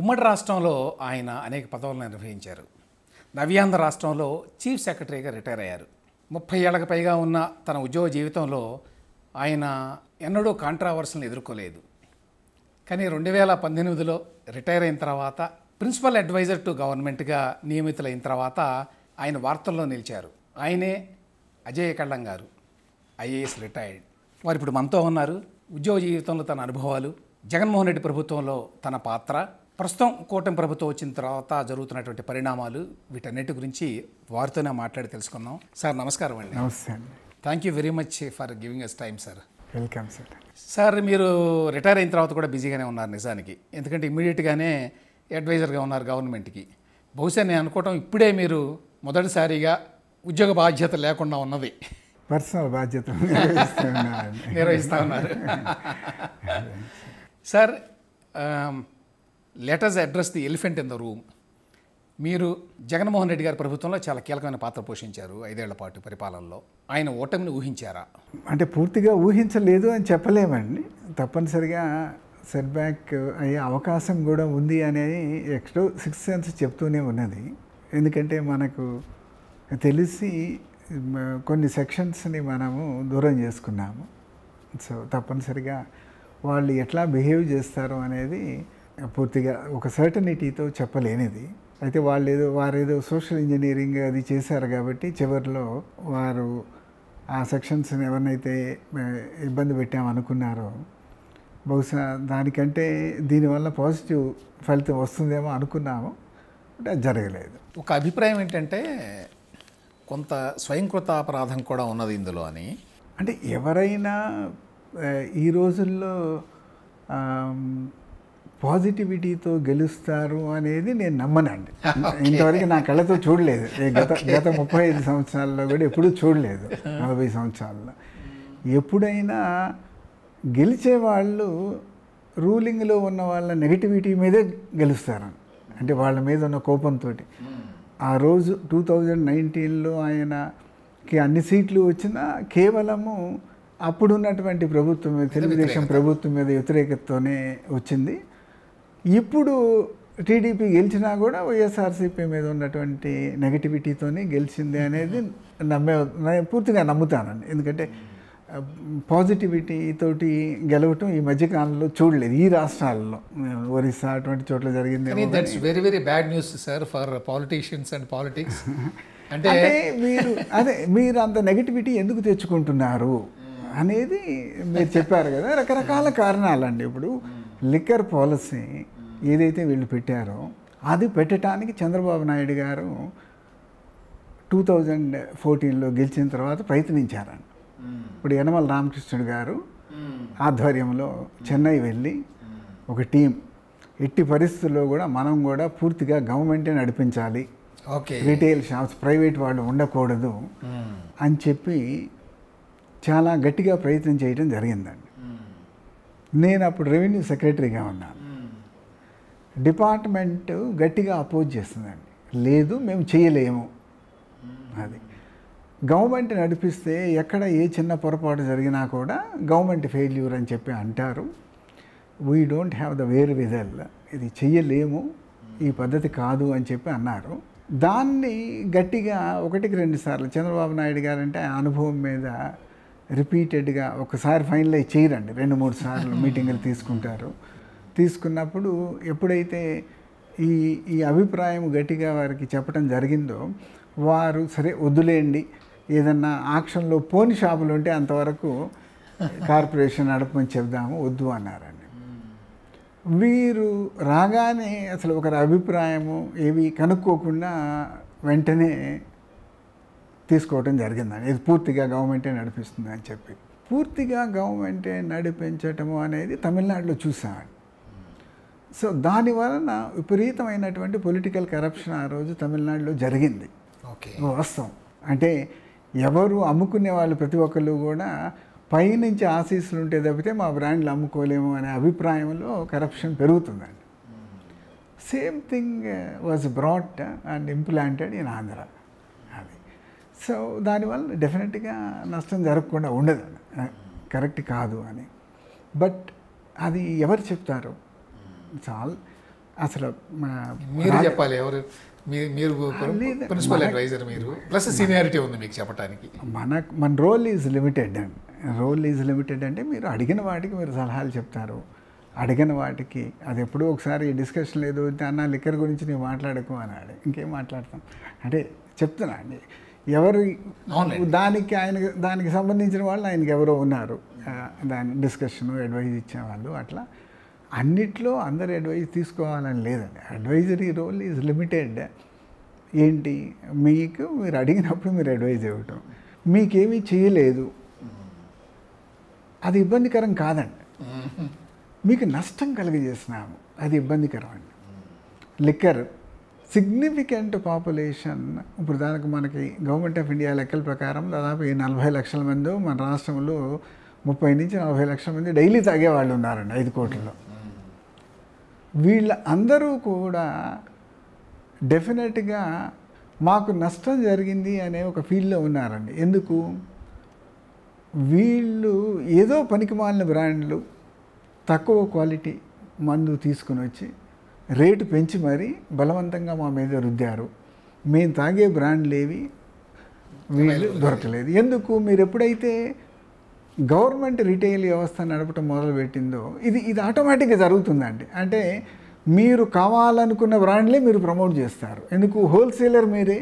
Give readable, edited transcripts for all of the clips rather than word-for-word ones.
ఉమ్మడి రాష్ట్రంలో ఆయన అనేక పదవులను నిర్వహించారు. నవ్యాంధ్ర రాష్ట్రంలో చీఫ్ సెక్రటరీగా రిటైర్ అయ్యారు. 30 ఏళ్లకు పైగా ఉన్న తన ఉద్యోగ జీవితంలో ఆయన ఎన్నడూ కాంట్రావర్సీలను ఎదుర్కోలేదు. కానీ 2018లో రిటైర్ అయిన తర్వాత ప్రిన్సిపల్ అడ్వైజర్ టు గవర్నమెంట్గా నియమితులైన తర్వాత ఆయన వార్తల్లో నిలిచారు. ఆయనే అజయ్ కల్లం గారు, ఐఏఎస్ రిటైర్డ్. వారు ఇప్పుడు మనతో ఉన్నారు. ఉద్యోగ జీవితంలో తన అనుభవాలు, జగన్మోహన్ రెడ్డి ప్రభుత్వంలో తన పాత్ర, ప్రస్తుతం కూటమి ప్రభుత్వం వచ్చిన తర్వాత జరుగుతున్నటువంటి పరిణామాలు, వీటన్నిటి గురించి వారితోనే మాట్లాడి తెలుసుకుందాం. సార్ నమస్కారం అండి. నమస్తే అండి. Thank you very much for giving us time sir. Welcome sir. Sir మీరు రిటైర్ అయిన తర్వాత కూడా బిజీగానే ఉన్నారు నిజానికి. ఎందుకంటే ఇమ్మీడియట్గానే అడ్వైజర్గా ఉన్నారు గవర్నమెంట్కి. బహుశా నేను అనుకోవటం ఇప్పుడే మీరు మొదటిసారిగా ఉద్యోగ బాధ్యత లేకుండా ఉన్నది పర్సనల్ బాధ్యత నిర్వహిస్తూ ఉన్నారు. Sir, let us address the elephant in the room. మీరు జగన్మోహన్ రెడ్డి గారి ప్రభుత్వంలో చాలా కీలకమైన పాత్ర పోషించారు 5 ఏళ్ల పాటు పరిపాలనలో. ఆయన ఓటమిని ఊహించారా? అంటే పూర్తిగా ఊహించలేదు అని చెప్పలేమండి. తప్పనిసరిగా సెట్ బ్యాక్ అయ్యే అవకాశం కూడా ఉంది అనేది ఎక్కడో సిక్స్త్ సెన్స్ చెప్తూనే ఉన్నది. ఎందుకంటే మనకు తెలిసి కొన్ని సెక్షన్స్ని మనము దూరం చేసుకున్నాము. సో తప్పనిసరిగా వాళ్ళు ఎట్లా బిహేవ్ చేస్తారు అనేది పూర్తిగా ఒక సర్టనిటీతో చెప్పలేనిది. అయితే వారేదో సోషల్ ఇంజనీరింగ్ అది చేశారు కాబట్టి చివరిలో వారు ఆ సెక్షన్స్ని ఎవరినైతే ఇబ్బంది పెట్టామనుకున్నారో బహుశా దానికంటే దీనివల్ల పాజిటివ్ ఫలితం వస్తుందేమో అనుకున్నాము, బట్ అది జరగలేదు. ఒక అభిప్రాయం ఏంటంటే కొంత స్వయంకృతాపరాధం కూడా ఉన్నది ఇందులో అని. అంటే ఎవరైనా ఈ రోజుల్లో పాజిటివిటీతో గెలుస్తారు అనేది నేను నమ్మనండి. ఇంతవరకు నా కళ్ళతో చూడలేదు. గత 35 సంవత్సరాల్లో కూడా ఎప్పుడూ చూడలేదు. 40 సంవత్సరాల్లో ఎప్పుడైనా గెలిచే వాళ్ళు రూలింగ్లో ఉన్న వాళ్ళ నెగిటివిటీ మీదే గెలుస్తారు. అంటే వాళ్ళ మీద ఉన్న కోపంతో. ఆ రోజు 2019లో ఆయనకి అన్ని సీట్లు వచ్చినా కేవలము అప్పుడున్నటువంటి ప్రభుత్వం మీద, తెలుగుదేశం ప్రభుత్వం మీద వ్యతిరేకతతోనే వచ్చింది. ఇప్పుడు టీడీపీ గెలిచినా కూడా వైఎస్ఆర్సీపీ మీద ఉన్నటువంటి నెగటివిటీతోనే గెలిచింది అనేది పూర్తిగా నమ్ముతానండి. ఎందుకంటే పాజిటివిటీ తోటి గెలవటం ఈ మధ్యకాలంలో చూడలేదు. ఈ రాష్ట్రాల్లో ఒరిస్సా అటువంటి చోట్ల జరిగింది. That's very very bad news sir for politicians and politics. అంటే మీరు అంత నెగటివిటీ ఎందుకు తెచ్చుకుంటున్నారు అనేది మీరు చెప్పారు కదా. రకరకాల కారణాలండి. ఇప్పుడు లిక్కర్ పాలసీ ఏదైతే వీళ్ళు పెట్టారో అది పెట్టడానికి చంద్రబాబు నాయుడు గారు 2014లో గెలిచిన తర్వాత ప్రయత్నించారండి. ఇప్పుడు యనమల రామకృష్ణుడు గారు ఆధ్వర్యంలో చెన్నై వెళ్ళి ఒక టీం, ఎట్టి పరిస్థితుల్లో కూడా మనం కూడా పూర్తిగా గవర్నమెంటే నడిపించాలి, రీటైల్ షాప్స్ ప్రైవేట్ వాళ్ళు ఉండకూడదు అని చెప్పి చాలా గట్టిగా ప్రయత్నం చేయడం జరిగిందండి. నేను అప్పుడు రెవెన్యూ సెక్రటరీగా ఉన్నాను. డిపార్ట్మెంట్ గట్టిగా అపోజ్ చేస్తుందండి. లేదు మేము చేయలేము, అది గవర్నమెంట్ నడిపిస్తే ఎక్కడ ఏ చిన్న పొరపాటు జరిగినా కూడా గవర్నమెంట్ ఫెయిల్యూర్ అని చెప్పి అంటారు. We don't have the wear whistle, ఇది చెయ్యలేము, ఈ పద్ధతి కాదు అని చెప్పి అన్నారు. దాన్ని గట్టిగా 1-2 సార్లు చంద్రబాబు నాయుడు గారు అంటే ఆ అనుభవం మీద రిపీటెడ్గా ఒకసారి ఫైనలైజ్ చేయరండి, 2-3 సార్లు మీటింగులు తీసుకుంటారు. తీసుకున్నప్పుడు ఎప్పుడైతే ఈ అభిప్రాయం గట్టిగా వారికి చెప్పడం జరిగిందో వారు సరే వద్దులేండి, ఏదన్నా ఆక్షన్లో పోని షాపులు ఉంటే అంతవరకు కార్పొరేషన్ నడపమని చెప్దాము, వద్దు అన్నారండి. వీరు రాగానే అసలు ఒకరి అభిప్రాయము ఏవి కనుక్కోకుండా వెంటనే తీసుకోవటం జరిగిందండి. ఇది పూర్తిగా గవర్నమెంటే నడిపిస్తుంది అని చెప్పి. పూర్తిగా గవర్నమెంటే నడిపించటము అనేది తమిళనాడులో చూసామండి. సో దానివలన విపరీతమైనటువంటి పొలిటికల్ కరప్షన్ ఆ రోజు తమిళనాడులో జరిగింది. వాస్తవం అంటే ఎవరు అమ్ముకునే వాళ్ళు ప్రతి ఒక్కళ్ళు కూడా పైనుంచి ఆశీస్సులు ఉంటే తప్పితే మా బ్రాండ్లు అమ్ముకోలేము అనే అభిప్రాయంలో కరప్షన్ పెరుగుతుందండి. Same thing was brought and implanted in Andhra. అది సో దానివల్ల డెఫినెట్గా నష్టం జరగకుండా ఉండదు, కరెక్ట్ కాదు అని. బట్ అది ఎవరు చెప్తారు? చాలా అసలు మీరు చెప్పాలి ఎవరు మీరు ప్రిన్సిపల్ అడ్వైజర్, మీరు ప్లస్ సీనియారిటీ ఉంది మీకు చెప్పడానికి. మన రోల్ ఈజ్ లిమిటెడ్ అండి. రోల్ ఈజ్ లిమిటెడ్ అంటే మీరు అడిగిన వాటికి మీరు సలహాలు చెప్తారు, అడిగిన వాటికి అది ఎప్పుడో ఒకసారి డిస్కషన్ లేదు అన్న లిక్కర్ గురించి నేను మాట్లాడకు అన్నాడు, ఇంకేం మాట్లాడతాం అంటే చెప్తున్నా అండి. ఎవరు దానికి సంబంధించిన వాళ్ళు ఆయనకి ఎవరో ఉన్నారు, దాని డిస్కషను అడ్వైజ్ ఇచ్చేవాళ్ళు. అట్లా అన్నిట్లో అందరు అడ్వైజ్ తీసుకోవాలని లేదండి. Advisory role is limited. ఏంటి, మీరు అడిగినప్పుడు మీరు అడ్వైజ్ ఇవ్వటం, మీకేమీ చేయలేదు అది ఇబ్బందికరం కాదండి. మీకు నష్టం కలిగజేసినాము అది ఇబ్బందికరం అండి. లిక్కర్ సిగ్నిఫికెంట్ పాపులేషన్, ఇప్పుడు దానికి మనకి గవర్నమెంట్ ఆఫ్ ఇండియా లెక్కల ప్రకారం దాదాపు 40 లక్షల మంది మన రాష్ట్రంలో 30 నుంచి 40 లక్షల మంది డైలీ తాగే వాళ్ళు ఉన్నారండి 5 కోట్లలో. వీళ్ళ అందరూ కూడా డెఫినెట్గా మాకు నష్టం జరిగింది అనే ఒక ఫీల్డ్లో ఉన్నారండి. ఎందుకు, వీళ్ళు ఏదో పనికిమాలిన బ్రాండ్లు తక్కువ క్వాలిటీ మందు తీసుకుని వచ్చి రేటు పెంచి మరీ బలవంతంగా మా మీద రుద్దారు. మేము తాగే బ్రాండ్లు ఏవి వీళ్ళు దొరకలేదు. ఎందుకు, మీరు ఎప్పుడైతే గవర్నమెంట్ రిటైల్ వ్యవస్థ నడపటం మొదలుపెట్టిందో ఇది ఆటోమేటిక్గా జరుగుతుందండి. అంటే మీరు కావాలనుకున్న బ్రాండ్లే మీరు ప్రమోట్ చేస్తారు. ఎందుకు, హోల్సేలర్ మీరే,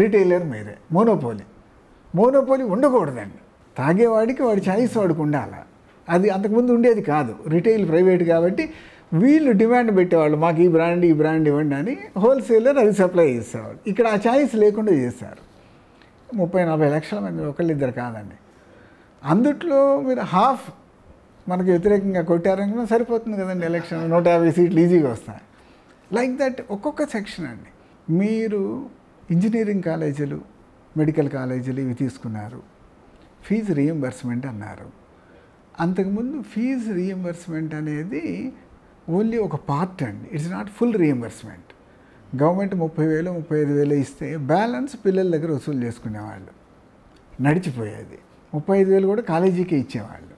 రిటైలర్ మీరే. మోనోపోలీ ఉండకూడదండి. తాగేవాడికి వాడి ఛాయిస్ వాడికి ఉండాలి. అది అంతకుముందు ఉండేది కాదు. రిటైల్ ప్రైవేట్ కాబట్టి వీళ్ళు డిమాండ్ పెట్టేవాళ్ళు, మాకు ఈ బ్రాండ్ ఇవ్వండి అని. హోల్సేలర్ అది సప్లై చేసేవాళ్ళు. ఇక్కడ ఆ ఛాయిస్ లేకుండా చేశారు. 30-40 లక్షల మంది ఒకళ్ళిద్దరు కాదండి. అందుట్లో మీరు హాఫ్ మనకు వ్యతిరేకంగా కొట్టారనుకున్నా సరిపోతుంది కదండి. ఎలక్షన్ 150 సీట్లు ఈజీగా వస్తాయి. లైక్ దట్ ఒక్కొక్క సెక్షన్ అండి. మీరు ఇంజనీరింగ్ కాలేజీలు, మెడికల్ కాలేజీలు ఇవి తీసుకున్నారు, ఫీజు రీయింబర్స్మెంట్ అన్నారు. అంతకుముందు ఫీజు రీయింబర్స్మెంట్ అనేది ఓన్లీ ఒక పార్ట్ అండి. It's not full reimbursement. Government 30,000 35,000 ఇస్తే బ్యాలెన్స్ పిల్లల దగ్గర వసూలు చేసుకునేవాళ్ళు, నడిచిపోయేది. 35,000 కూడా కాలేజీకే ఇచ్చేవాళ్ళు.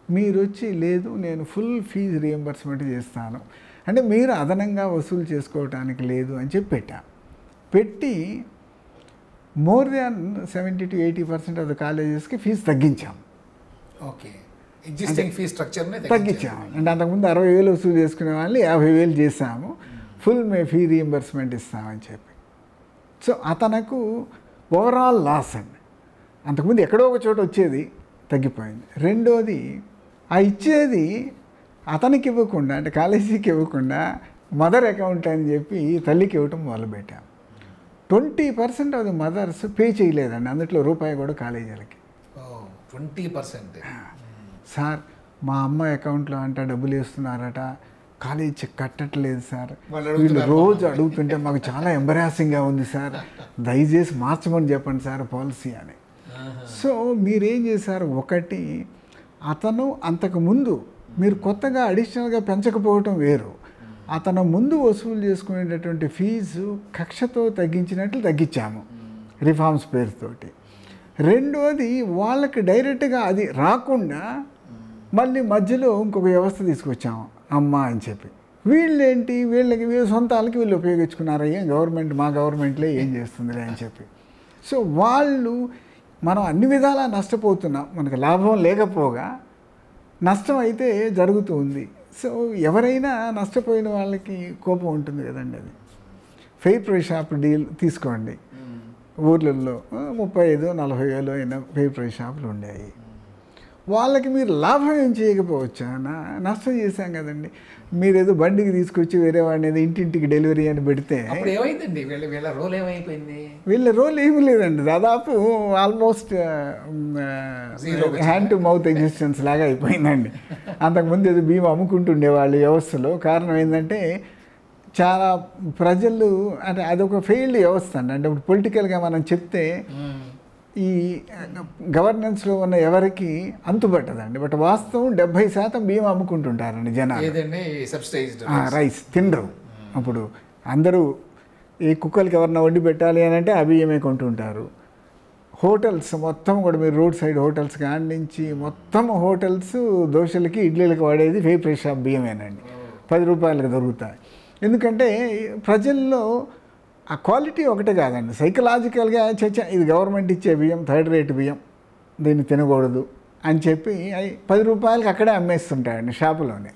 మీరు వచ్చి లేదు నేను ఫుల్ ఫీజు రీయింబర్స్మెంట్ చేస్తాను అంటే మీరు అదనంగా వసూలు చేసుకోవటానికి లేదు అని చెప్పి పెట్టి మోర్ దాన్ 70-80% ఆఫ్ ద కాలేజెస్కి ఫీజు తగ్గించాం. ఓకే, ఎగ్జిస్టింగ్ ఫీ స్ట్రక్చర్ని తగ్గించాము. అంటే అంతకుముందు 60,000 వసూలు చేసుకునే వాళ్ళు 50,000 చేసాము, ఫుల్ ఫీ రీయింబర్స్మెంట్ ఇస్తామని చెప్పి. సో అతనికి ఓవరాల్ లాస్ అండి. అంతకుముందు ఎక్కడో ఒక చోట వచ్చేది, తగ్గిపోయింది. రెండోది, ఆ ఇచ్చేది అతనికి ఇవ్వకుండా అంటే కాలేజీకి ఇవ్వకుండా మదర్ అకౌంట్ అని చెప్పి తల్లికి ఇవ్వటం మొదలుపెట్టాం. 20% ఆఫ్ ది మదర్స్ పే చేయలేదండి అందులో రూపాయి కూడా కాలేజీలకి. 20%? సార్ మా అమ్మాయి అకౌంట్లో అంట డబ్బులు వేస్తున్నారట, కాలేజీ కట్టట్లేదు సార్, వీళ్ళు రోజు అడుగుతుంటే మాకు చాలా ఎంబరాసింగ్గా ఉంది సార్, దయచేసి మార్చమని చెప్పండి సార్ పాలసీ అని. సో మీరేం చేశారు, ఒకటి అతను అంతకుముందు మీరు కొత్తగా అడిషనల్గా పెంచకపోవటం వేరు, అతను ముందు వసూలు చేసుకునేటటువంటి ఫీజు కక్షతో తగ్గించినట్లు తగ్గించాము రిఫార్మ్స్ పేరుతోటి. రెండోది, వాళ్ళకి డైరెక్ట్గా అది రాకుండా మళ్ళీ మధ్యలో ఇంకొక వ్యవస్థ తీసుకొచ్చాము అమ్మ అని చెప్పి. వీళ్ళేంటి, వీళ్ళకి సొంత వాళ్ళకి వీళ్ళు ఉపయోగించుకున్నారయ్యా, మా గవర్నమెంట్లే ఏం చేస్తుందిలే అని చెప్పి. సో వాళ్ళు మనం అన్ని విధాలా నష్టపోతున్నాం, మనకు లాభం లేకపోగా నష్టం అయితే జరుగుతుంది. సో ఎవరైనా నష్టపోయిన వాళ్ళకి కోపం ఉంటుంది కదండి. అది ఫెయిర్ ప్రైస్ షాప్ డీల్ తీసుకోండి, ఊర్లలో 35-40 అయిన ఫెయిర్ ప్రైస్ షాపులు ఉండేవి. వాళ్ళకి మీరు లాభం ఏం చేయకపోవచ్చా, నష్టం చేశాం కదండి. మీరు ఏదో బండికి తీసుకొచ్చి వేరే వాడిని ఏదో ఇంటింటికి డెలివరీ అని పెడితే ఏమైందండి, వీళ్ళ రోల్ ఏమైపోయింది? వీళ్ళ రోల్ ఏమీ లేదండి, దాదాపు almost hand to mouth existence లాగా అయిపోయిందండి. అంతకుముందు ఏదో బియ్యం అమ్ముకుంటుండేవాళ్ళు వ్యవస్థలో. కారణం ఏంటంటే చాలా ప్రజలు అంటే అదొక ఫెయిల్డ్ వ్యవస్థ అండి. అంటే ఇప్పుడు పొలిటికల్గా మనం చెప్తే ఈ గవర్నెన్స్లో ఉన్న ఎవరికి అంతుపట్టదండి. బట్ వాస్తవం 70% బియ్యం అమ్ముకుంటుంటారండి జనాలు. రైస్ తినరు. అప్పుడు అందరూ ఈ కుక్కలకి ఎవరన్నా వండి పెట్టాలి అని అంటే ఆ బియ్యమే కొంటుంటారు. హోటల్స్ మొత్తం కూడా మీరు రోడ్ సైడ్ హోటల్స్ కాడి నుంచి మొత్తం హోటల్స్ దోశలకి ఇడ్లీలకి వాడేది ఫెయిర్ ప్రైస్ షాప్ బియ్యమేనండి. 10 రూపాయలకు దొరుకుతాయి. ఎందుకంటే ప్రజల్లో ఆ క్వాలిటీ ఒకటే కాదండి, సైకలాజికల్గా చర్చ ఇది గవర్నమెంట్ ఇచ్చే బియ్యం, థర్డ్ రేట్ బియ్యం, దీన్ని తినకూడదు అని చెప్పి అవి 10 రూపాయలకి అక్కడే అమ్మేస్తుంటాయండి షాపులోనే,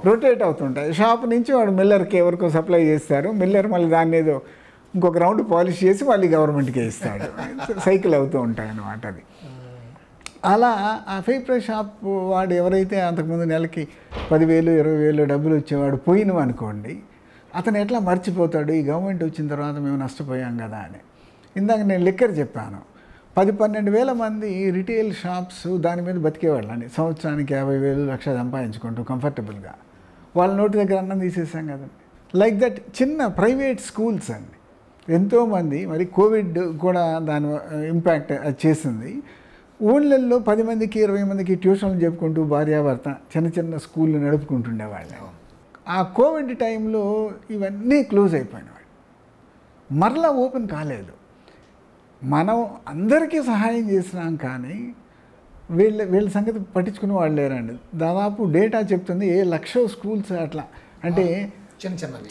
రొటేట్ అవుతుంటాయి. షాప్ నుంచి వాడు మిల్లర్కి ఎవరికో సప్లై చేస్తారు, మిల్లర్ మళ్ళీ దాన్ని ఏదో ఇంకొక రౌండ్ పాలిష్ చేసి మళ్ళీ గవర్నమెంట్కే ఇస్తాడు. సైకిల్ అవుతూ ఉంటాయి అన్నమాట అది. అలా ఆ ఫేక్ ప్రైస్ షాప్ వాడు ఎవరైతే అంతకుముందు నెలకి 10,000 20,000 డబ్బులు వచ్చేవాడు పోయినవి అనుకోండి, అతను ఎట్లా మర్చిపోతాడు ఈ గవర్నమెంట్ వచ్చిన తర్వాత మేము నష్టపోయాం కదా అని. ఇందాక నేను లిక్కర్ చెప్పాను, 10-12 వేల మంది రిటైల్ షాప్స్ దాని మీద బతికేవాళ్ళు అండి. సంవత్సరానికి 50,000 లక్ష సంపాదించుకుంటూ కంఫర్టబుల్గా వాళ్ళ నోటి దగ్గర అన్నం తీసేసాం కదండి. లైక్ దట్ చిన్న ప్రైవేట్ స్కూల్స్ అండి, ఎంతోమంది మరి కోవిడ్ కూడా దాని ఇంపాక్ట్ చేసింది. ఊళ్ళల్లో 10 మందికి 20 మందికి ట్యూషన్లు చెప్పుకుంటూ భార్యాభర్త చిన్న చిన్న స్కూళ్ళు నడుపుకుంటుండేవాళ్ళు. ఆ కోవిడ్ టైంలో ఇవన్నీ క్లోజ్ అయిపోయినవాడు, మరలా ఓపెన్ కాలేదు. మనం అందరికీ సహాయం చేసినాం కానీ వీళ్ళ సంగతి పట్టించుకునే వాళ్ళు లేరండి. దాదాపు డేటా చెప్తుంది 1,00,000 స్కూల్స్ అట్లా అంటే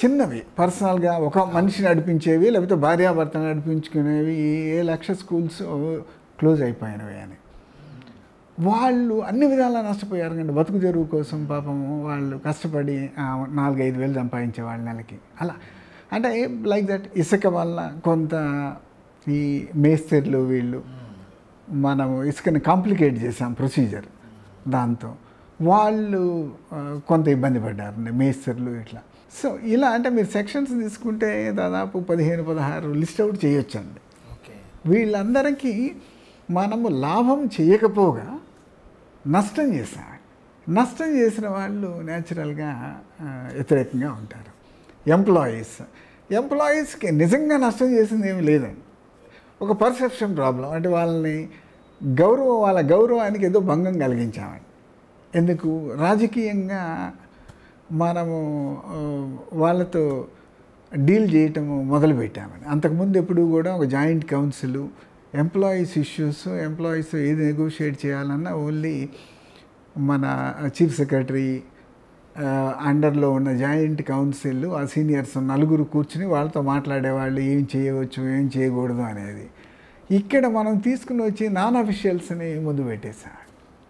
చిన్నవి పర్సనల్గా ఒక మనిషి నడిపించేవి, లేకపోతే భార్యాభర్త నడిపించుకునేవి 1,00,000 స్కూల్స్ క్లోజ్ అయిపోయినవి అని. వాళ్ళు అన్ని విధాలా నష్టపోయారు కండి. బతుకు తెరువు కోసం పాపము వాళ్ళు కష్టపడి 4-5 వేలు సంపాదించే వాళ్ళ నెలకి అలా. అంటే లైక్ దట్ ఇసుక వల్ల కొంత ఈ మేస్త్రీలు వీళ్ళు మనము ఇసుకని కాంప్లికేట్ చేసాం ప్రొసీజర్, దాంతో వాళ్ళు కొంత ఇబ్బంది పడ్డారు మేస్త్రీలు ఇట్లా. సో ఇలా అంటే మీరు సెక్షన్స్ తీసుకుంటే దాదాపు 15-16 లిస్ట్ అవుట్ చేయొచ్చండి. వీళ్ళందరికీ మనము లాభం చేయకపోగా నష్టం చేసాం. నష్టం చేసిన వాళ్ళు న్యాచురల్గా వ్యతిరేకంగా ఉంటారు. ఎంప్లాయీస్కి నిజంగా నష్టం చేసింది ఏమి లేదండి, ఒక పర్సెప్షన్ ప్రాబ్లం. అంటే వాళ్ళ గౌరవానికి ఏదో భంగం కలిగించామండి. ఎందుకు రాజకీయంగా మనము వాళ్ళతో డీల్ చేయటము మొదలుపెట్టామని. అంతకుముందు ఎప్పుడు కూడా ఒక joint council employees issues, employees ఏది నెగోషియేట్ చేయాలన్నా ఓన్లీ మన చీఫ్ సెక్రటరీ అండర్లో ఉన్న జాయింట్ కౌన్సిల్ ఆ సీనియర్స్ 4 కూర్చుని వాళ్ళతో మాట్లాడేవాళ్ళు ఏం చేయవచ్చు ఏం చేయకూడదు అనేది. ఇక్కడ మనం తీసుకుని వచ్చి నాన్ అఫీషియల్స్ని ముందు పెట్టేసాం.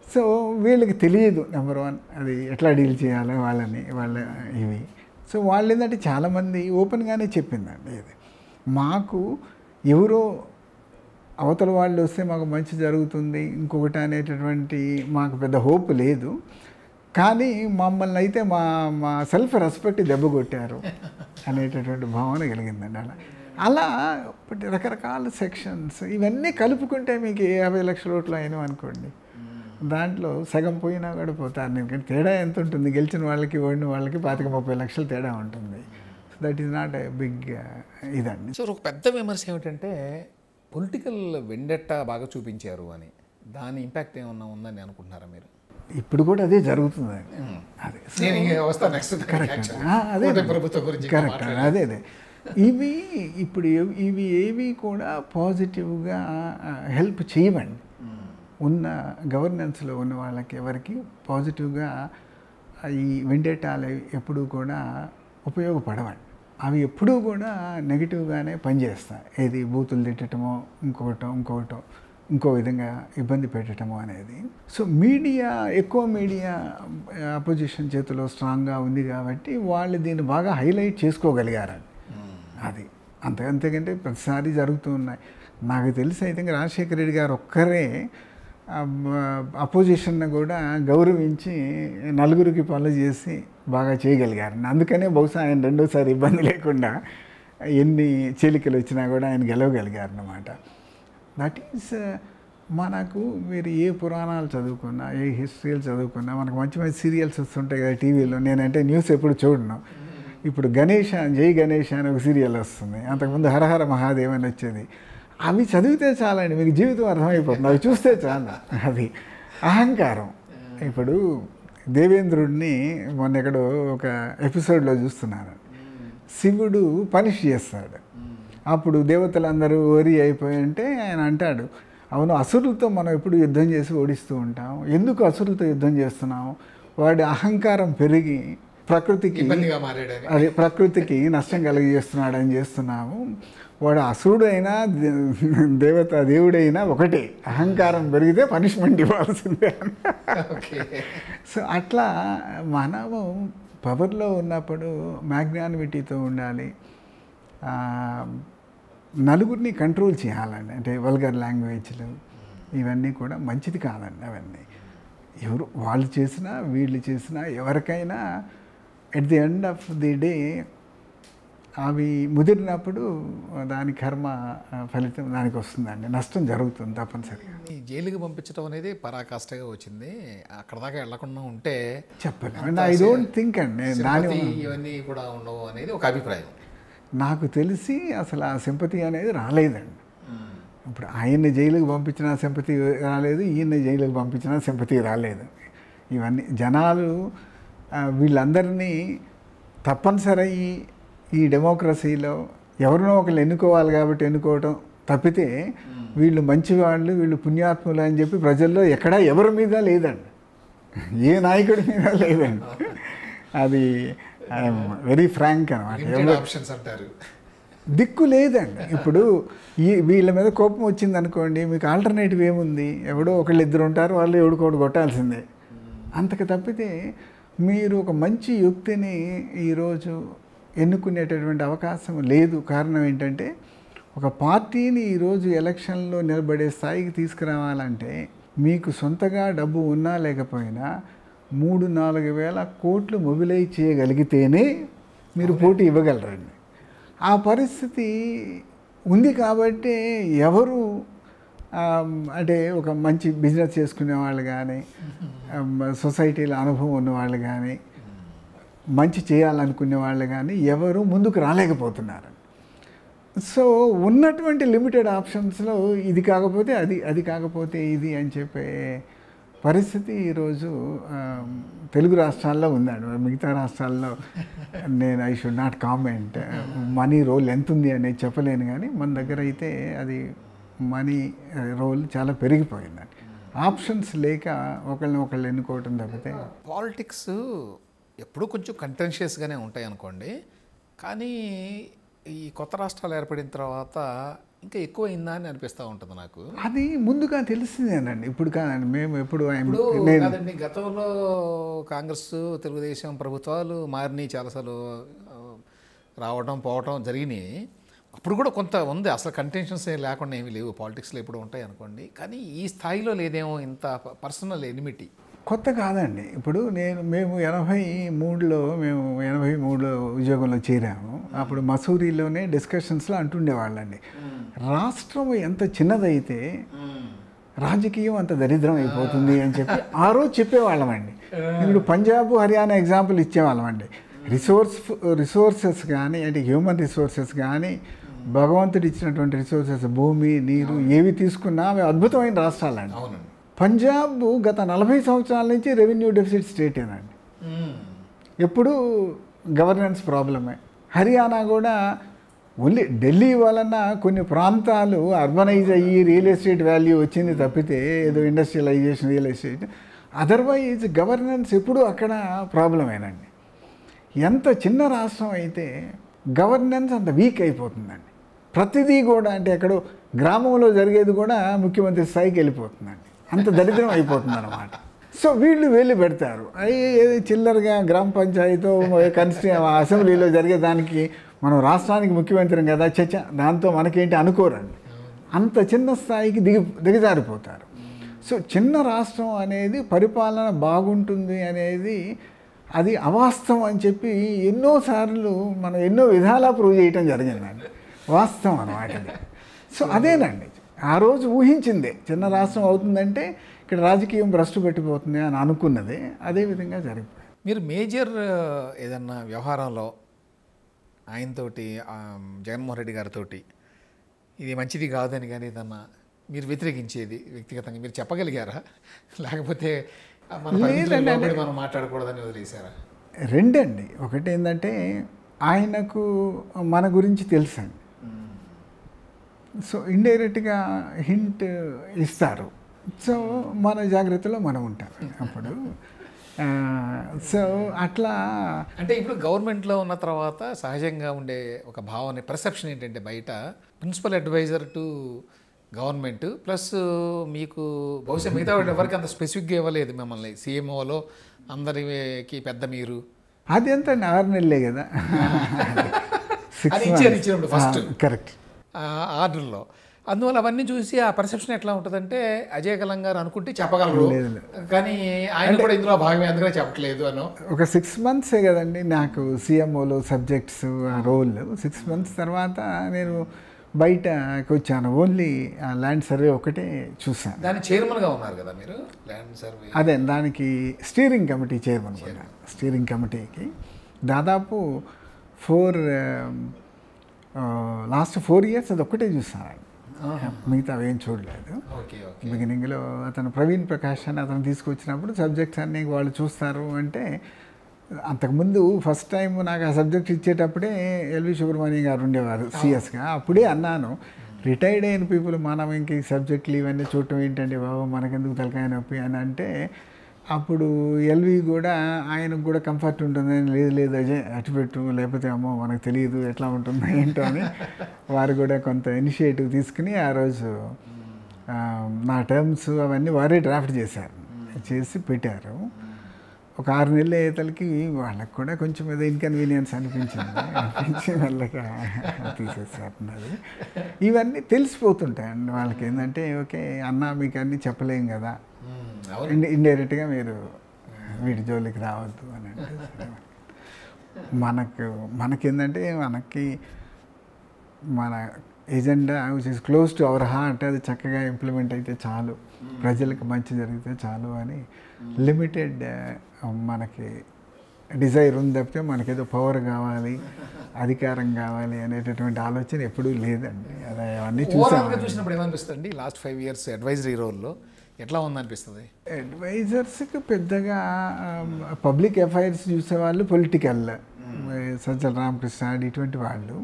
సో వీళ్ళకి తెలియదు నెంబర్ 1 అది ఎట్లా డీల్ చేయాలో వాళ్ళ ఇవి. సో వాళ్ళు ఏంటంటే చాలామంది ఓపెన్గానే చెప్పిందండి, ఇది మాకు ఎవరో అవతల వాళ్ళు వస్తే మాకు మంచి జరుగుతుంది ఇంకొకటి అనేటటువంటి మాకు పెద్ద హోప్ లేదు, కానీ మమ్మల్ని అయితే మా సెల్ఫ్ రెస్పెక్ట్ దెబ్బ కొట్టారు అనేటటువంటి భావన కలిగిందండి. అలా రకరకాల సెక్షన్స్ ఇవన్నీ కలుపుకుంటే మీకు 50 లక్షల ఓట్లు అయినవి అనుకోండి, దాంట్లో సగం పోయినా కూడా పోతారు. ఎందుకంటే తేడా ఎంత ఉంటుంది, గెలిచిన వాళ్ళకి ఓడిన వాళ్ళకి 25-30 లక్షలు తేడా ఉంటుంది. So that is not a big ఇదండి. సో ఒక పెద్ద విమర్శ ఏమిటంటే పొలిటికల్ వెండెట్టా బాగా చూపించారు అని, దాని ఇంపాక్ట్ ఏమన్నా ఉందని అనుకుంటున్నారా మీరు? ఇప్పుడు కూడా అదే జరుగుతుందండి. అదే కరెక్ట్. అదే ఇవి ఏవి కూడా పాజిటివ్గా హెల్ప్ చేయవండి. ఉన్న గవర్నెన్స్లో ఉన్న వాళ్ళకి ఎవరికి పాజిటివ్గా ఈ వెండేటాలు ఎప్పుడూ కూడా ఉపయోగపడవండి. అవి ఎప్పుడూ కూడా నెగిటివ్గానే పనిచేస్తాయి. ఏది బూతులు తిట్టడమో ఇంకొకటో ఇంకో విధంగా ఇబ్బంది పెట్టడము అనేది. సో ఎక్కువ మీడియా అపోజిషన్ చేతిలో స్ట్రాంగ్గా ఉంది కాబట్టి వాళ్ళు దీన్ని బాగా హైలైట్ చేసుకోగలిగారండి. అది అంతకంటే ప్రతిసారి జరుగుతూ ఉన్నాయి. నాకు తెలిసి అయితే రాజశేఖర రెడ్డి గారు ఒక్కరే అపోజిషన్ను కూడా గౌరవించి 4 పనులు చేసి బాగా చేయగలిగారు. అందుకనే బహుశా ఆయన రెండోసారి ఇబ్బంది లేకుండా ఎన్ని చీలికలు వచ్చినా కూడా ఆయన గెలవగలిగారు అన్నమాట. దట్ ఈస్ మనకు మీరు ఏ పురాణాలు చదువుకున్నా ఏ హిస్టరీలు చదువుకున్నా మనకు మంచి మంచి సీరియల్స్ వస్తుంటాయి కదా టీవీలో. నేనంటే న్యూస్ ఎప్పుడు చూడను. ఇప్పుడు జై గణేష్ అని ఒక సీరియల్ వస్తుంది, అంతకుముందు హరహర మహాదేవ్ అని వచ్చేది. అవి చదివితే చాలండి, మీకు జీవితం అర్థమైపోతుంది. అవి చూస్తే చాలు. అది అహంకారం. ఇప్పుడు దేవేంద్రుడిని మొన్న ఎక్కడో ఒక ఎపిసోడ్లో చూస్తున్నాను, శివుడు పనిష్ చేస్తాడు. అప్పుడు దేవతలందరూ ఓరి అయిపోయి అంటే ఆయన అంటాడు, అవును అసురులతో మనం ఎప్పుడు యుద్ధం చేసి ఓడిస్తూ ఉంటాం, ఎందుకు అసురులతో యుద్ధం చేస్తున్నాం? వాడి అహంకారం పెరిగి ప్రకృతికి ఇబ్బందిగా మారాడని. అది ప్రకృతికి నష్టం కలిగజేస్తున్నాడని చేస్తున్నాము. వాడు అసురుడైనా దేవుడైనా ఒకటే, అహంకారం పెరిగితే పనిష్మెంట్ ఇవ్వాల్సిందే. ఓకే. సో అట్లా మనము పవర్లో ఉన్నప్పుడు మ్యాగ్నానిమిటీతో ఉండాలి. నలుగురిని కంట్రోల్ చేయాలండి. అంటే వల్గర్ లాంగ్వేజ్లు ఇవన్నీ కూడా మంచిది కాదండి. అవన్నీ ఎవరు వాళ్ళు చేసినా వీళ్ళు చేసినా ఎవరికైనా at the end of the day అవి ముదిరినప్పుడు దాని కర్మ ఫలితం దానికి వస్తుందండి. నష్టం జరుగుతుంది తప్పనిసరిగా. ఈ జైలుకి పంపించడం అనేది పరాకాష్ఠగా వచ్చింది. అక్కడ దాకా వెళ్లకుండా ఉంటే చెప్పలేము. ఐ డోంట్ థింక్ అండి దాని ఇవన్నీ కూడా ఉండవు అనేది ఒక అభిప్రాయం. నాకు తెలిసి అసలు ఆ సింపతి అనేది రాలేదండి. ఇప్పుడు ఆయన్ని జైలుకి పంపించినా సింపతి రాలేదు, ఈయన్ని జైలుకి పంపించినా సింపతి రాలేదు. ఇవన్నీ జనాలు వీళ్ళందరినీ తప్పనిసరి ఈ డెమోక్రసీలో ఎవరినో ఒకళ్ళు ఎన్నుకోవాలి కాబట్టి ఎన్నుకోవటం తప్పితే వీళ్ళు మంచివాళ్ళు, వీళ్ళు పుణ్యాత్ములు అని చెప్పి ప్రజల్లో ఎక్కడా ఎవరి మీద లేదండి, ఏ నాయకుడి మీద లేదండి. అది వెరీ ఫ్రాంక్ అనమాట. దిక్కు లేదండి. ఇప్పుడు వీళ్ళ మీద కోపం వచ్చింది అనుకోండి, మీకు ఆల్టర్నేటివ్ ఏముంది? ఎవడో ఒకళ్ళు ఇద్దరు ఉంటారు, వాళ్ళు ఎవడికోడు కొట్టాల్సిందే. అంతకు తప్పితే మీరు ఒక మంచి యుక్తిని ఈరోజు ఎన్నుకునేటటువంటి అవకాశం లేదు. కారణం ఏంటంటే ఒక పార్టీని ఈరోజు ఎలక్షన్లో నిలబడే స్థాయికి తీసుకురావాలంటే మీకు సొంతగా డబ్బు ఉన్నా లేకపోయినా 3-4 వేల కోట్లు మొబిలైజ్ చేయగలిగితేనే మీరు పోటీ ఇవ్వగలరండి. ఆ పరిస్థితి ఉంది కాబట్టి ఎవరు అంటే ఒక మంచి బిజినెస్ చేసుకునే వాళ్ళు కానీ, సొసైటీలో అనుభవం ఉన్నవాళ్ళు కానీ, మంచి చేయాలనుకునే వాళ్ళు కానీ ఎవరు ముందుకు రాలేకపోతున్నారు. సో ఉన్నటువంటి లిమిటెడ్ ఆప్షన్స్లో ఇది కాకపోతే అది, అది కాకపోతే ఇది అని చెప్పే పరిస్థితి ఈరోజు తెలుగు రాష్ట్రాల్లో ఉందండి. మిగతా రాష్ట్రాల్లో నేను I should not comment. Money role ఎంత ఉంది అనేది చెప్పలేను, కానీ మన దగ్గర అయితే అది మనీ రోల్ చాలా పెరిగిపోయిందండి. ఆప్షన్స్ లేక ఒకళ్ళు ఎన్నుకోవటం తప్పితే. పాలిటిక్స్ ఎప్పుడూ కొంచెం కంటెన్షియస్గానే ఉంటాయి అనుకోండి, కానీ ఈ కొత్త రాష్ట్రాలు ఏర్పడిన తర్వాత ఇంకా ఎక్కువ అయిందా అని అనిపిస్తూ ఉంటుంది నాకు. అది ముందుగా తెలిసిందేనండి, ఇప్పుడు కాదండి. మేము ఎప్పుడు కాదండి, గతంలో కాంగ్రెస్ తెలుగుదేశం ప్రభుత్వాలు మారినాయి, చాలాసార్లు రావడం పోవటం జరిగినాయి. అప్పుడు కూడా కొంత ఉంది, అసలు కంటెన్షన్స్ లేకుండా ఏమీ లేవు. పాలిటిక్స్లో ఎప్పుడు ఉంటాయి అనుకోండి, కానీ ఈ స్థాయిలో లేదేమో ఇంత పర్సనల్ ఎనిమిటీ. కొత్త కాదండి. ఇప్పుడు మేము 83లో ఉద్యోగంలో చేరాము. అప్పుడు మసూరిలోనే డిస్కషన్స్లో అంటుండేవాళ్ళండి, రాష్ట్రం ఎంత చిన్నదైతే రాజకీయం అంత దరిద్రం అయిపోతుంది అని చెప్పి ఆ రోజు చెప్పేవాళ్ళమండి. ఇప్పుడు పంజాబ్ హర్యానా ఎగ్జాంపుల్ ఇచ్చేవాళ్ళమండి. రిసోర్సెస్ కానీ, అంటే హ్యూమన్ రిసోర్సెస్ కానీ, భగవంతుడు ఇచ్చినటువంటి రిసోర్సెస్ భూమి నీరు ఏవి తీసుకున్నా అవి అద్భుతమైన రాష్ట్రాలండి. పంజాబ్ గత 40 సంవత్సరాల నుంచి రెవెన్యూ డెఫిసిట్ స్టేటేనండి, ఎప్పుడు గవర్నెన్స్ ప్రాబ్లమే. హర్యానా కూడా ఓన్లీ ఢిల్లీ వలన కొన్ని ప్రాంతాలు అర్బనైజ్ అయ్యి రియల్ ఎస్టేట్ వాల్యూ వచ్చింది తప్పితే, ఏదో industrialisation real estate, otherwise governance ఎప్పుడు అక్కడ ప్రాబ్లమేనండి. ఎంత చిన్న రాష్ట్రం అయితే గవర్నెన్స్ అంత వీక్ అయిపోతుందండి. ప్రతిదీ కూడా అంటే ఎక్కడో గ్రామంలో జరిగేది కూడా ముఖ్యమంత్రి స్థాయికి వెళ్ళిపోతుందండి, అంత దరిద్రం అయిపోతుంది అన్నమాట. సో వీళ్ళు వెళ్ళి పెడతారు, ఏది చిల్లరగా గ్రామ పంచాయతీ అసెంబ్లీలో జరిగేదానికి మనం రాష్ట్రానికి ముఖ్యమంత్రి కదా చచ్చా దాంతో మనకేంటి అనుకోరండి. అంత చిన్న స్థాయికి దిగజారిపోతారు. సో చిన్న రాష్ట్రం అనేది పరిపాలన బాగుంటుంది అనేది అది అవాస్తవం అని చెప్పి ఎన్నోసార్లు మనం ఎన్నో విధాలా ప్రూవ్ చేయటం జరిగిందండి. వాస్తవం అన్నమాట అది. సో అదేనండి ఆ రోజు ఊహించిందే, చిన్న రాష్ట్రం అవుతుందంటే ఇక్కడ రాజకీయం భ్రష్టు పెట్టిపోతుంది అని అనుకున్నది, అదేవిధంగా జరిగిపోయింది. మీరు మేజర్ ఏదన్నా వ్యవహారంలో ఆయనతోటి జగన్మోహన్ రెడ్డి గారితో ఇది మంచిది కాదని కానీ ఏదన్నా మీరు వ్యతిరేకించేది వ్యక్తిగతంగా మీరు చెప్పగలిగారా, లేకపోతే మనం మాట్లాడకూడదని వదిలేశారా? రెండండి. ఒకటి ఏంటంటే ఆయనకు మన గురించి తెలుసండి, సో ఇండైరెక్ట్గా హింట్ ఇస్తారు. సో మన జాగ్రత్తలో మనం ఉంటాం. అప్పుడు సో అట్లా అంటే ఇప్పుడు గవర్నమెంట్లో ఉన్న తర్వాత సహజంగా ఉండే ఒక భావన పర్సెప్షన్ ఏంటంటే బయట principal adviser to government plus మీకు బహుశా మిగతా వాళ్ళు ఎవరికి అంత స్పెసిఫిక్గా ఇవ్వలేదు మిమ్మల్ని సీఎంఓలో అందరికి పెద్ద మీరు అది ఎంత 6 నెలలే కదా. అది ఇచ్చినప్పుడు ఫస్ట్ కరెక్ట్ ఆర్డర్లో. అందువల్ల అవన్నీ చూసి ఆ పర్సెప్షన్ ఎట్లా ఉంటుందంటే అజయ్ కలం గారు అనుకుంటే చెప్పగలరు, కానీ ఆయన కూడా ఇందులో భాగమే అందుకనే చెప్పట్లేదు అనో. ఒక 6 monthsే కదండి నాకు సీఎంఓలో సబ్జెక్ట్స్ ఆ రోల్. 6 months తర్వాత నేను బయటకు వచ్చాను. ఓన్లీ ల్యాండ్ సర్వే ఒకటే చూశాను. దాని చైర్మన్గా ఉన్నారు కదా మీరు ల్యాండ్ సర్వే. అదే దానికి స్టీరింగ్ కమిటీ చైర్మన్ కూడా. స్టీరింగ్ కమిటీకి దాదాపు లాస్ట్ 4 years అది ఒక్కటే చూస్తాను, మిగతా ఏం చూడలేదు. బిగినింగ్లో అతను ప్రవీణ్ ప్రకాష్ అని అతను తీసుకొచ్చినప్పుడు సబ్జెక్ట్స్ అన్నీ వాళ్ళు చూస్తారు అంటే, అంతకుముందు ఫస్ట్ టైం నాకు ఆ సబ్జెక్ట్ ఇచ్చేటప్పుడే ఎల్వి సుబ్రహ్మణ్యం గారు ఉండేవారు సిఎస్గా. అప్పుడే అన్నాను, రిటైర్డ్ అయిన పీపుల్ మనం ఇంక ఈ సబ్జెక్టులు ఇవన్నీ చూడటం ఏంటంటే బాబు మనకెందుకు తలకాయ నొప్పి అని అంటే, అప్పుడు ఎల్వి కూడా ఆయనకు కూడా కంఫర్ట్ ఉంటుందని, లేదు లేదు అజయ్ అటుపెట్టు లేకపోతే అమ్మో మనకు తెలియదు ఎట్లా ఉంటుందో ఏంటో అని వారు కూడా కొంత ఇనిషియేటివ్ తీసుకుని ఆ రోజు నా టర్మ్స్ అవన్నీ వారే డ్రాఫ్ట్ చేశారు, చేసి పెట్టారు. ఒక 6 నెలల అయ్యేతలకి వాళ్ళకి కూడా కొంచెం ఏదో ఇన్కన్వీనియన్స్ అనిపించి వాళ్ళకి తీసేసారు. ఇవన్నీ తెలిసిపోతుంటాయండి వాళ్ళకి. ఏంటంటే ఓకే అన్న మీకు అన్నీ చెప్పలేం కదా, ఇండైరెక్ట్గా మీరు వీటి జోలికి రావద్దు అని అంటే, మనకేంటంటే మన agenda which is close to our heart అది చక్కగా ఇంప్లిమెంట్ అయితే చాలు, ప్రజలకు మంచి జరిగితే చాలు అని లిమిటెడ్ మనకి డిజైర్ ఉంది తప్పితే మనకేదో పవర్ కావాలి అధికారం కావాలి అనేటటువంటి ఆలోచన ఎప్పుడూ లేదండి. అది అవన్నీ చూసినప్పుడు ఏమనిపిస్తుంది లాస్ట్ 5 years అడ్వైజరీ రోల్లో ఎట్లా ఉందనిపిస్తుంది? అడ్వైజర్స్కి పెద్దగా పబ్లిక్ అఫైర్స్ చూసేవాళ్ళు పొలిటికల్ సజ్జల రామకృష్ణ ఇటువంటి వాళ్ళు.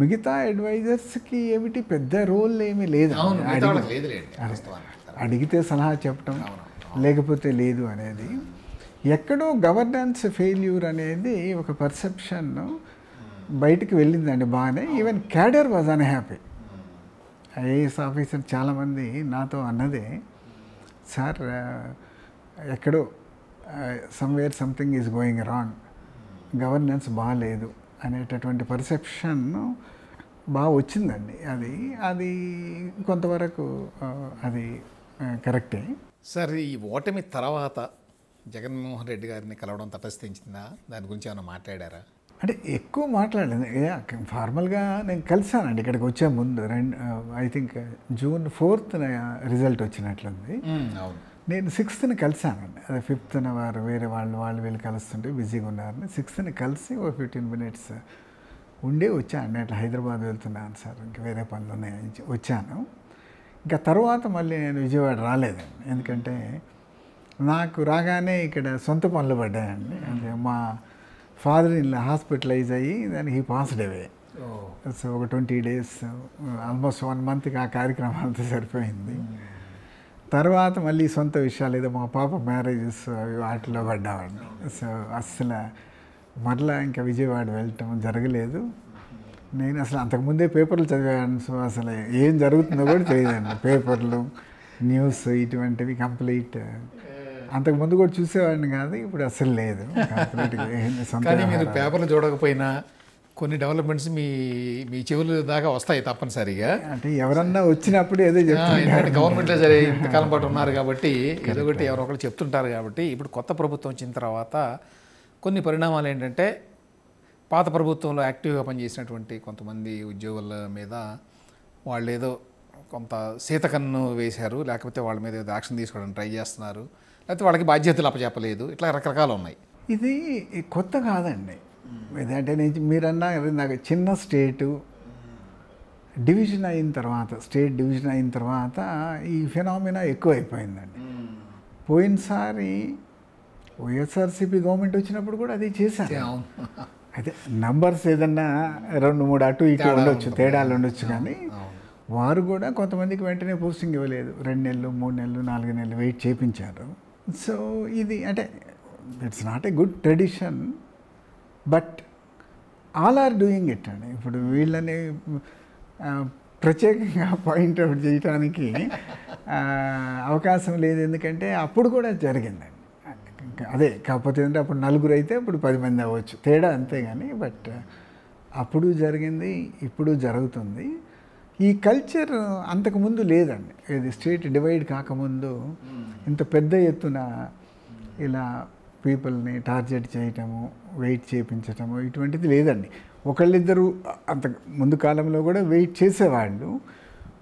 మిగతా అడ్వైజర్స్కి ఏమిటి పెద్ద రోల్ ఏమీ లేదు, అడిగితే సలహా చెప్పటం లేకపోతే లేదు అనేది. ఎక్కడో గవర్నెన్స్ ఫెయిల్యూర్ అనేది ఒక పర్సెప్షన్ బయటికి వెళ్ళిందండి బాగానే. Even cadre was unhappy. IAS officer చాలామంది నాతో అన్నదే, సార్ ఎక్కడో somewhere something is going wrong, governance బాగాలేదు అనేటటువంటి పర్సెప్షన్ బాగా వచ్చిందండి. అది కొంతవరకు అది కరెక్టే. సార్ ఈ ఓటమి తర్వాత జగన్మోహన్ రెడ్డి గారిని కలవడం తటస్థించిందా? దాని గురించి ఏమైనా మాట్లాడారా? అంటే ఎక్కువ మాట్లాడలేదు. ఫార్మల్గా నేను కలిసానండి ఇక్కడికి వచ్చే ముందు. I think June 4th result వచ్చినట్లుంది. నేను 6th కలిసానండి. అదే 5th వారు వేరే వాళ్ళు వీళ్ళు కలుస్తుంటే బిజీగా ఉన్నారని 6th కలిసి ఒక 15 minutes ఉండే వచ్చాను. అట్లా హైదరాబాద్ వెళ్తున్నాను సార్, ఇంక వేరే పనులు ఉన్నాయని వచ్చాను. ఇంకా తర్వాత మళ్ళీ నేను విజయవాడ రాలేదండి, ఎందుకంటే నాకు రాగానే ఇక్కడ సొంత పనులు పడ్డాయండి. అంటే మా ఫాదర్ ఇన్ హాస్పిటలైజ్ అయ్యి దానికి పాస్డ్ అవే. సో ఒక 20 days ఆల్మోస్ట్ 1 monthకి ఆ కార్యక్రమాలతో సరిపోయింది. తర్వాత మళ్ళీ సొంత విషయాలు ఏదో మా పాప మ్యారేజెస్ అవి వాటిలో పడ్డామండి. సో అస్సలు మరలా ఇంకా విజయవాడ వెళ్ళటం జరగలేదు. నేను అసలు అంతకుముందే పేపర్లు చదివాను, సో అసలు ఏం జరుగుతుందో కూడా తెలియదండి. పేపర్లు న్యూస్ ఇటువంటివి కంప్లీట్ అంతకుముందు కూడా చూసేవాడిని కాదు, ఇప్పుడు అసలు లేదు. కానీ మీరు పేపర్లు చూడకపోయినా కొన్ని డెవలప్మెంట్స్ మీ చెవులు దాకా వస్తాయి తప్పనిసరిగా. అంటే ఎవరన్నా వచ్చినప్పుడు ఏదో చెప్తారు, గవర్నమెంట్లో సరే ఇంతకాలం పాటు ఉన్నారు కాబట్టి ఏదో ఒకటి ఎవరో ఒకరు చెప్తుంటారు. కాబట్టి ఇప్పుడు కొత్త ప్రభుత్వం వచ్చిన తర్వాత కొన్ని పరిణామాలు ఏంటంటే, పాత ప్రభుత్వంలో యాక్టివ్గా పనిచేసినటువంటి కొంతమంది ఉద్యోగుల మీద వాళ్ళు ఏదో కొంత సీతకన్ను వేశారు, లేకపోతే వాళ్ళ మీద ఏదో యాక్షన్ తీసుకోవడానికి ట్రై చేస్తున్నారు, లేకపోతే వాళ్ళకి బాధ్యతలు అప్పచెప్పలేదు, ఇట్లా రకరకాలు ఉన్నాయి. ఇది కొత్త కాదండి. ఇదంటే మీరన్నా నాకు చిన్న స్టేటు డివిజన్ అయిన తర్వాత, స్టేట్ డివిజన్ అయిన తర్వాత ఈ ఫినామినా ఎక్కువ అయిపోయిందండి. పోయినసారి వైఎస్ఆర్సీపీ గవర్నమెంట్ వచ్చినప్పుడు కూడా అది చేశారు. అయితే నంబర్స్ ఏదన్నా 2-3 అటు ఇటు ఉండొచ్చు, తేడాలు ఉండొచ్చు, కానీ వారు కూడా కొంతమందికి వెంటనే పోస్టింగ్ ఇవ్వలేదు. 2 నెలలు 3 నెలలు 4 నెలలు వెయిట్ చేయించారు. సో ఇది అంటే it's not a good tradition, but all are doing it అండి. ఇప్పుడు వీళ్ళని ప్రత్యేకంగా పాయింట్అవుట్ చేయడానికి అవకాశం లేదు, ఎందుకంటే అప్పుడు కూడా జరిగిందండి. అదే కాకపోతే ఏంటంటే అప్పుడు నలుగురు అయితే ఇప్పుడు 10 మంది అవ్వచ్చు, తేడా అంతే కానీ, బట్ అప్పుడు జరిగింది, ఇప్పుడు జరుగుతుంది. ఈ కల్చర్ అంతకుముందు లేదండి. ఇది స్టేట్ డివైడ్ కాకముందు ఇంత పెద్ద ఎత్తున ఇలా పీపుల్ని టార్గెట్ చేయటము, వెయిట్ చేయించటము ఇటువంటిది లేదండి. ఒకళ్ళిద్దరు అంత ముందు కాలంలో కూడా వెయిట్ చేసేవాళ్ళు,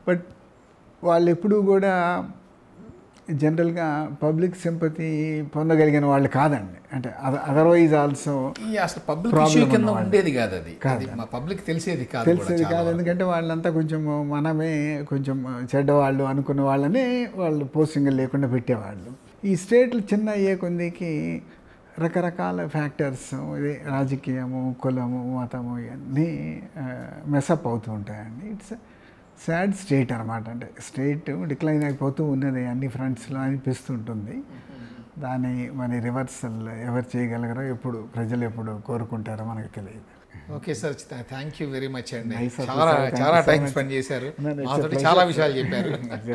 బట్ వాళ్ళు ఎప్పుడూ కూడా జనరల్గా పబ్లిక్ సింపతి పొందగలిగిన వాళ్ళు కాదండి. అంటే అదర్వైజ్ ఆల్సో అసలు పబ్లిక్ ఇష్యూ కింద ఉండేది కాదు, అది పబ్లిక్ తెలిసేది కాదు, ఎందుకంటే వాళ్ళంతా కొంచెం మనమే కొంచెం చెడ్డవాళ్ళు అనుకున్న వాళ్ళని వాళ్ళు పోస్టింగ్ లేకుండా పెట్టేవాళ్ళు. ఈ స్టేట్లు చిన్న అయ్యే కొందికి రకరకాల ఫ్యాక్టర్స్, ఇది రాజకీయము, కులము, మతము ఇవన్నీ మెసప్ అవుతూ ఉంటాయండి. ఇట్స్ సాడ్ స్టేట్ అనమాట. అంటే స్టేట్ డిక్లైన్ అయిపోతూ ఉన్నది అన్ని ఫ్రంట్స్లో అనిపిస్తుంటుంది. దాని మరి రివర్సల్ ఎవరు చేయగలగరో, ఎప్పుడు ప్రజలు ఎప్పుడు కోరుకుంటారో మనకు తెలియదు. Okay sir, thank you very much అండి. చాలా టైం స్పెండ్ చేశారు, చాలా విషయాలు చెప్పారు.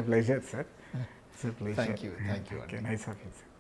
Pleasure sir. Thank you. Okay, nice of you sir.